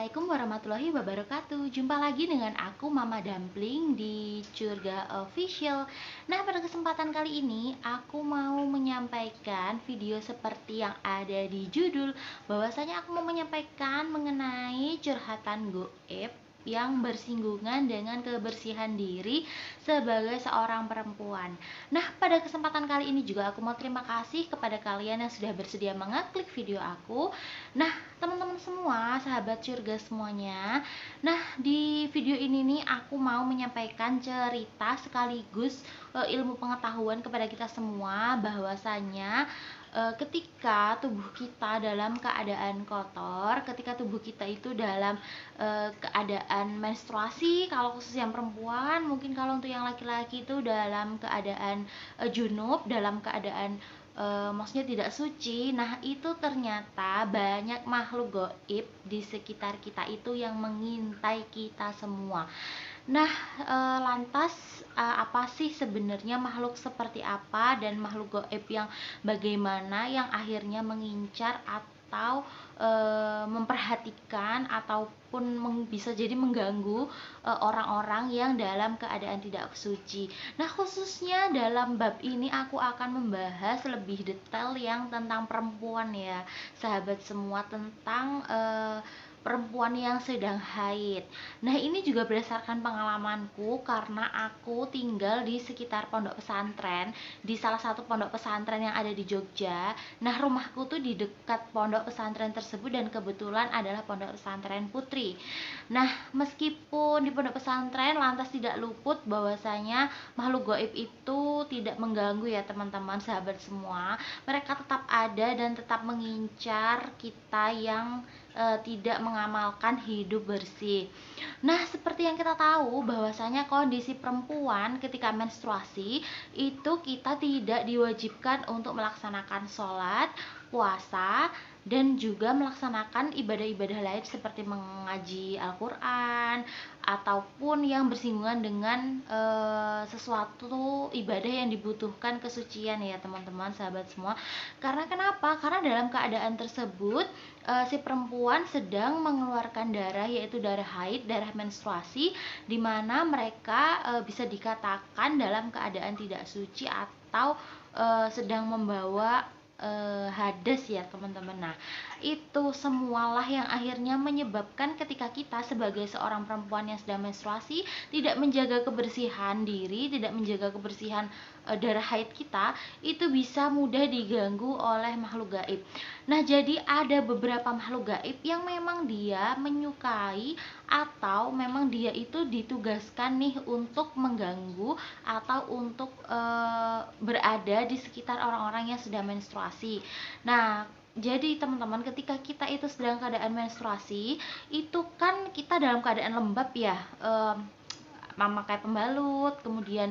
Assalamualaikum warahmatullahi wabarakatuh. Jumpa lagi dengan aku Mama Dumpling di Curga Official. Nah, pada kesempatan kali ini aku mau menyampaikan video seperti yang ada di judul, bahwasanya aku mau menyampaikan mengenai curhatan goib yang bersinggungan dengan kebersihan diri sebagai seorang perempuan. Nah, pada kesempatan kali ini juga aku mau terima kasih kepada kalian yang sudah bersedia mengeklik video aku. Nah, teman-teman semua, sahabat surga semuanya. Nah, di video ini nih aku mau menyampaikan cerita sekaligus ilmu pengetahuan kepada kita semua, bahwasanya ketika tubuh kita dalam keadaan kotor, ketika tubuh kita itu dalam keadaan menstruasi, kalau khusus yang perempuan, mungkin kalau untuk yang laki-laki itu dalam keadaan junub, dalam keadaan maksudnya tidak suci. Nah, itu ternyata banyak makhluk goib di sekitar kita itu yang mengintai kita semua. Nah, lantas apa sih sebenarnya makhluk seperti apa dan makhluk goib yang bagaimana yang akhirnya mengincar atau memperhatikan ataupun bisa jadi mengganggu orang-orang yang dalam keadaan tidak suci. Nah, khususnya dalam bab ini aku akan membahas lebih detail yang tentang perempuan ya, sahabat semua, tentang perempuan yang sedang haid. Nah, ini juga berdasarkan pengalamanku karena aku tinggal di sekitar pondok pesantren, di salah satu pondok pesantren yang ada di Jogja. Nah, rumahku tuh di dekat pondok pesantren tersebut dan kebetulan adalah pondok pesantren putri. Nah, meskipun di pondok pesantren lantas tidak luput bahwasanya makhluk goib itu tidak mengganggu ya teman-teman, sahabat semua. Mereka tetap ada dan tetap mengincar kita yang tidak mengamalkan hidup bersih. Nah, seperti yang kita tahu bahwasanya kondisi perempuan ketika menstruasi itu kita tidak diwajibkan untuk melaksanakan sholat, puasa, dan juga melaksanakan ibadah-ibadah lain seperti mengaji Al-Quran ataupun yang bersinggungan dengan sesuatu ibadah yang dibutuhkan kesucian ya teman-teman, sahabat semua. Karena kenapa? Karena dalam keadaan tersebut si perempuan sedang mengeluarkan darah, yaitu darah haid, darah menstruasi, di mana mereka bisa dikatakan dalam keadaan tidak suci atau sedang membawa hadas ya teman-teman. Nah, itu semualah yang akhirnya menyebabkan ketika kita sebagai seorang perempuan yang sedang menstruasi tidak menjaga kebersihan diri, tidak menjaga kebersihan darah haid kita, itu bisa mudah diganggu oleh makhluk gaib. Nah, jadi ada beberapa makhluk gaib yang memang dia menyukai atau memang dia itu ditugaskan nih untuk mengganggu atau untuk berada di sekitar orang-orang yang sedang menstruasi. Nah, jadi teman-teman, ketika kita itu sedang keadaan menstruasi, itu kan kita dalam keadaan lembab ya, memakai pembalut, kemudian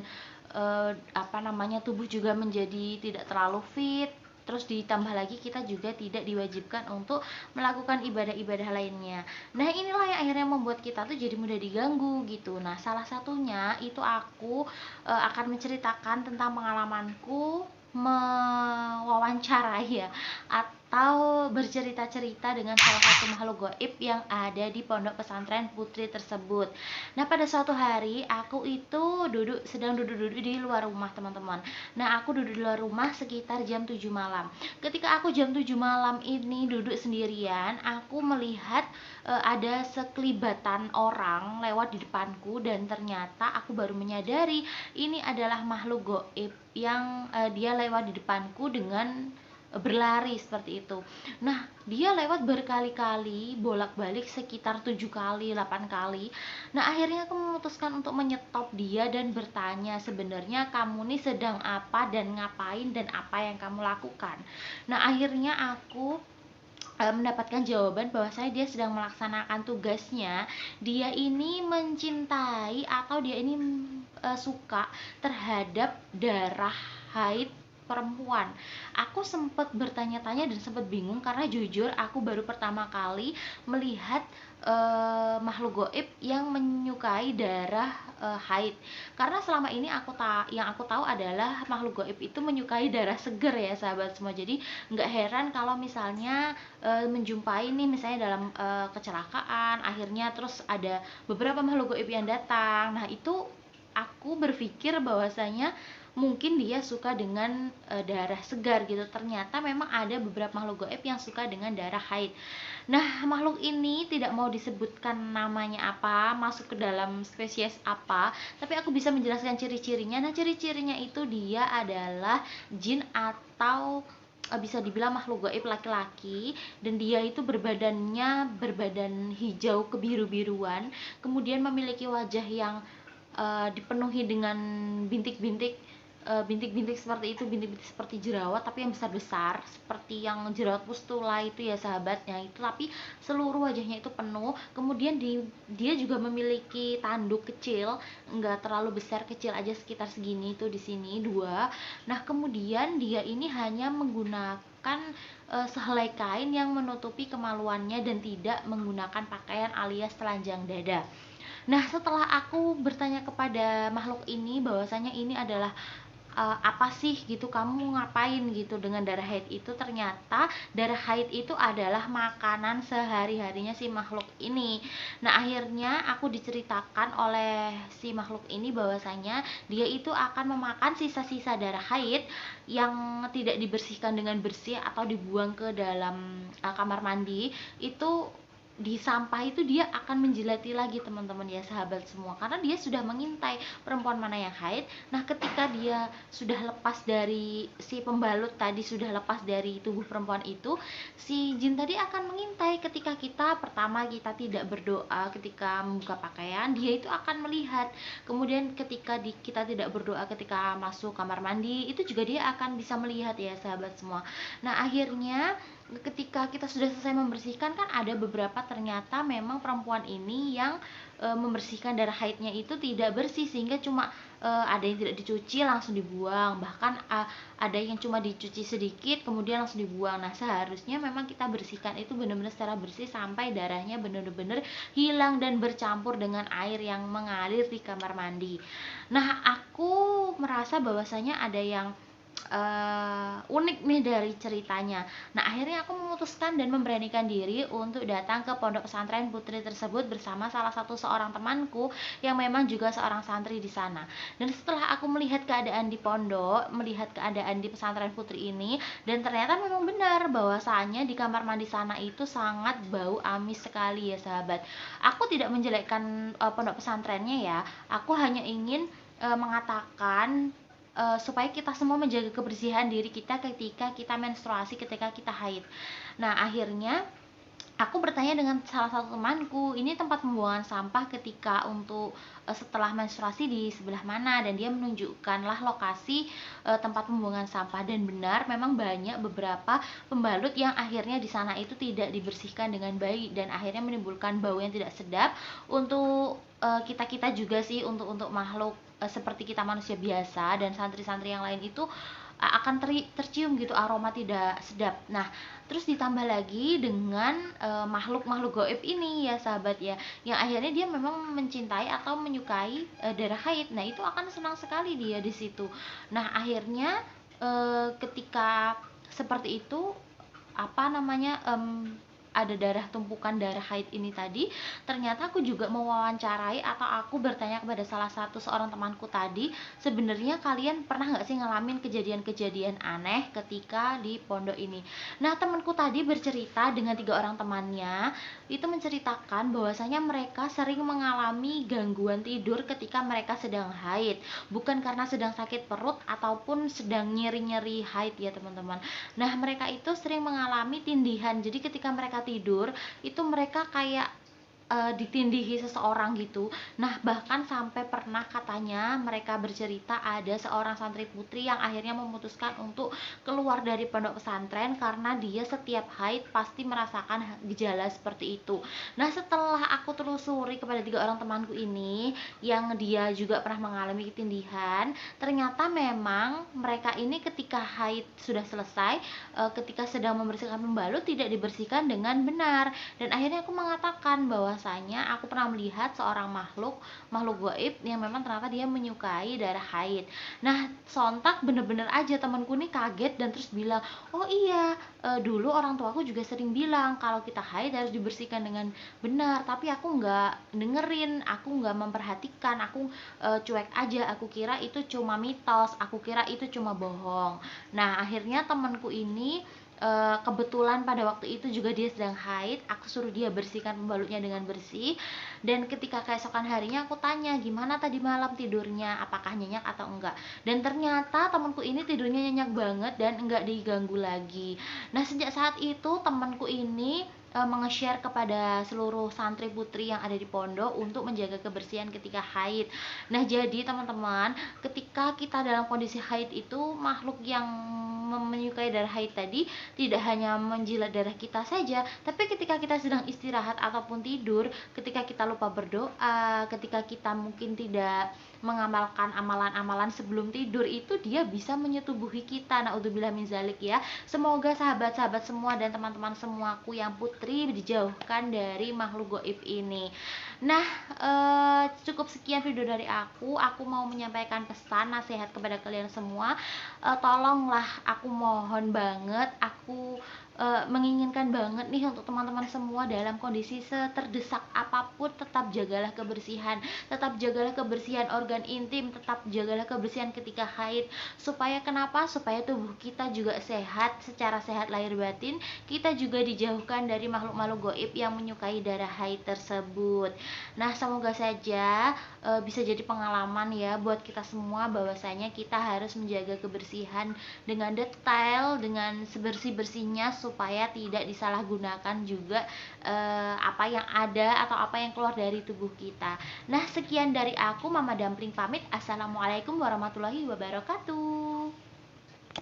tubuh juga menjadi tidak terlalu fit. Terus ditambah lagi kita juga tidak diwajibkan untuk melakukan ibadah-ibadah lainnya. Nah, inilah yang akhirnya membuat kita tuh jadi mudah diganggu gitu. Nah, salah satunya itu aku akan menceritakan tentang pengalamanku mewawancarai ya, atau bercerita-cerita dengan salah satu makhluk gaib yang ada di pondok pesantren putri tersebut. Nah, pada suatu hari aku itu sedang duduk-duduk di luar rumah teman-teman. Nah, aku duduk di luar rumah sekitar jam 7 malam. Ketika aku jam 7 malam ini duduk sendirian, aku melihat ada sekelibatan orang lewat di depanku, dan ternyata aku baru menyadari ini adalah makhluk gaib yang dia lewat di depanku dengan berlari seperti itu. Nah, dia lewat berkali-kali, bolak-balik sekitar 7 kali, 8 kali. Nah, akhirnya aku memutuskan untuk menyetop dia dan bertanya, sebenarnya kamu nih sedang apa dan ngapain dan apa yang kamu lakukan. Nah, akhirnya aku mendapatkan jawaban bahwasanya dia sedang melaksanakan tugasnya. Dia ini mencintai atau dia ini suka terhadap darah haid perempuan. Aku sempat bertanya-tanya dan sempat bingung karena jujur aku baru pertama kali melihat makhluk goib yang menyukai darah haid. Karena selama ini yang aku tahu adalah makhluk goib itu menyukai darah seger ya sahabat semua. Jadi nggak heran kalau misalnya menjumpai nih misalnya dalam kecelakaan, akhirnya terus ada beberapa makhluk goib yang datang. Nah itu aku berpikir bahwasanya mungkin dia suka dengan darah segar gitu. Ternyata memang ada beberapa makhluk gaib yang suka dengan darah haid. Nah, makhluk ini tidak mau disebutkan namanya apa, masuk ke dalam spesies apa, tapi aku bisa menjelaskan ciri-cirinya. Nah, ciri-cirinya itu dia adalah jin atau bisa dibilang makhluk gaib laki-laki, dan dia itu berbadan hijau kebiru-biruan, kemudian memiliki wajah yang dipenuhi dengan bintik-bintik bintik-bintik seperti itu, bintik-bintik seperti jerawat tapi yang besar-besar seperti yang jerawat pustula itu ya sahabatnya itu, tapi seluruh wajahnya itu penuh. Kemudian dia juga memiliki tanduk kecil, enggak terlalu besar, kecil aja sekitar segini itu di sini dua. Nah kemudian dia ini hanya menggunakan sehelai kain yang menutupi kemaluannya dan tidak menggunakan pakaian alias telanjang dada. Nah, setelah aku bertanya kepada makhluk ini bahwasanya ini adalah apa sih gitu, kamu ngapain gitu dengan darah haid itu, ternyata darah haid itu adalah makanan sehari-harinya si makhluk ini. Nah, akhirnya aku diceritakan oleh si makhluk ini bahwasanya dia itu akan memakan sisa-sisa darah haid yang tidak dibersihkan dengan bersih atau dibuang ke dalam kamar mandi itu. Di sampah itu dia akan menjilati lagi teman-teman ya sahabat semua, karena dia sudah mengintai perempuan mana yang haid. Nah ketika dia sudah lepas dari si pembalut tadi, sudah lepas dari tubuh perempuan itu, si jin tadi akan mengintai. Ketika kita pertama kita tidak berdoa ketika membuka pakaian, dia itu akan melihat. Kemudian ketika kita tidak berdoa ketika masuk kamar mandi, itu juga dia akan bisa melihat ya sahabat semua. Nah akhirnya ketika kita sudah selesai membersihkan, kan ada beberapa ternyata memang perempuan ini yang membersihkan darah haidnya itu tidak bersih, sehingga cuma ada yang tidak dicuci langsung dibuang, bahkan ada yang cuma dicuci sedikit kemudian langsung dibuang. Nah seharusnya memang kita bersihkan itu benar-benar secara bersih sampai darahnya benar-benar hilang dan bercampur dengan air yang mengalir di kamar mandi. Nah aku merasa bahwasanya ada yang unik nih dari ceritanya. Nah akhirnya aku memutuskan dan memberanikan diri untuk datang ke pondok pesantren putri tersebut bersama salah satu seorang temanku yang memang juga seorang santri di sana. Dan setelah aku melihat keadaan di pondok, melihat keadaan di pesantren putri ini, dan ternyata memang benar bahwasannya di kamar mandi sana itu sangat bau amis sekali ya sahabat. Aku tidak menjelekkan pondok pesantrennya ya, aku hanya ingin mengatakan supaya kita semua menjaga kebersihan diri kita ketika kita menstruasi, ketika kita haid. Nah akhirnya aku bertanya dengan salah satu temanku, ini tempat pembuangan sampah ketika untuk setelah menstruasi di sebelah mana, dan dia menunjukkanlah lokasi tempat pembuangan sampah. Dan benar memang banyak beberapa pembalut yang akhirnya di sana itu tidak dibersihkan dengan baik dan akhirnya menimbulkan bau yang tidak sedap untuk kita-kita juga sih, untuk makhluk seperti kita manusia biasa dan santri-santri yang lain itu akan tercium gitu aroma tidak sedap. Nah terus ditambah lagi dengan makhluk-makhluk gaib ini ya sahabat ya, yang akhirnya dia memang mencintai atau menyukai darah haid. Nah itu akan senang sekali dia di situ. Nah akhirnya ketika seperti itu, apa namanya, ada tumpukan darah haid ini tadi, ternyata aku juga mewawancarai atau aku bertanya kepada salah satu seorang temanku tadi, sebenarnya kalian pernah nggak sih ngalamin kejadian-kejadian aneh ketika di pondok ini. Nah temanku tadi bercerita dengan 3 orang temannya, itu menceritakan bahwasanya mereka sering mengalami gangguan tidur ketika mereka sedang haid, bukan karena sedang sakit perut ataupun sedang nyeri-nyeri haid ya teman-teman. Nah mereka itu sering mengalami tindihan, jadi ketika mereka tidur itu mereka kayak ditindihi seseorang gitu. Nah, bahkan sampai pernah katanya mereka bercerita ada seorang santri putri yang akhirnya memutuskan untuk keluar dari pondok pesantren karena dia setiap haid pasti merasakan gejala seperti itu. Nah, setelah aku telusuri kepada 3 orang temanku ini yang dia juga pernah mengalami ketindihan, ternyata memang mereka ini ketika haid sudah selesai, ketika sedang membersihkan pembalut tidak dibersihkan dengan benar. Dan akhirnya aku mengatakan bahwasanya aku pernah melihat seorang makhluk gaib yang memang ternyata dia menyukai darah haid. Nah, sontak bener-bener aja temanku nih kaget dan terus bilang, oh iya, dulu orang tuaku juga sering bilang kalau kita haid harus dibersihkan dengan benar, tapi aku nggak dengerin, aku nggak memperhatikan, aku cuek aja, aku kira itu cuma mitos, aku kira itu cuma bohong. Nah, akhirnya temanku ini kebetulan pada waktu itu juga dia sedang haid, aku suruh dia bersihkan pembalutnya dengan bersih. Dan ketika keesokan harinya aku tanya gimana tadi malam tidurnya, apakah nyenyak atau enggak. Dan ternyata temanku ini tidurnya nyenyak banget dan enggak diganggu lagi. Nah, sejak saat itu temanku ini menge-share kepada seluruh santri putri yang ada di pondok untuk menjaga kebersihan ketika haid. Nah, jadi teman-teman, ketika kita dalam kondisi haid itu, makhluk yang menyukai darah haid tadi tidak hanya menjilat darah kita saja, tapi ketika kita sedang istirahat ataupun tidur, ketika kita lupa berdoa, ketika kita mungkin tidak mengamalkan amalan-amalan sebelum tidur, itu dia bisa menyetubuhi kita. Naudzubillah min zalik ya. Semoga sahabat-sahabat semua dan teman-teman semuaku yang putri dijauhkan dari makhluk gaib ini. Nah, cukup sekian video dari aku. Aku mau menyampaikan pesan nasihat kepada kalian semua. Tolonglah, aku mohon banget, aku menginginkan banget nih untuk teman-teman semua dalam kondisi seterdesak apapun, tetap jagalah kebersihan, tetap jagalah kebersihan organ intim, tetap jagalah kebersihan ketika haid. Supaya kenapa? Supaya tubuh kita juga sehat, secara sehat lahir batin, kita juga dijauhkan dari makhluk-makhluk gaib yang menyukai darah haid tersebut. Nah, semoga saja bisa jadi pengalaman ya buat kita semua, bahwasanya kita harus menjaga kebersihan dengan detail, dengan sebersih-bersihnya, supaya tidak disalahgunakan juga apa yang ada atau apa yang keluar dari tubuh kita. Nah, sekian dari aku, Mama Dampling pamit. Assalamualaikum warahmatullahi wabarakatuh.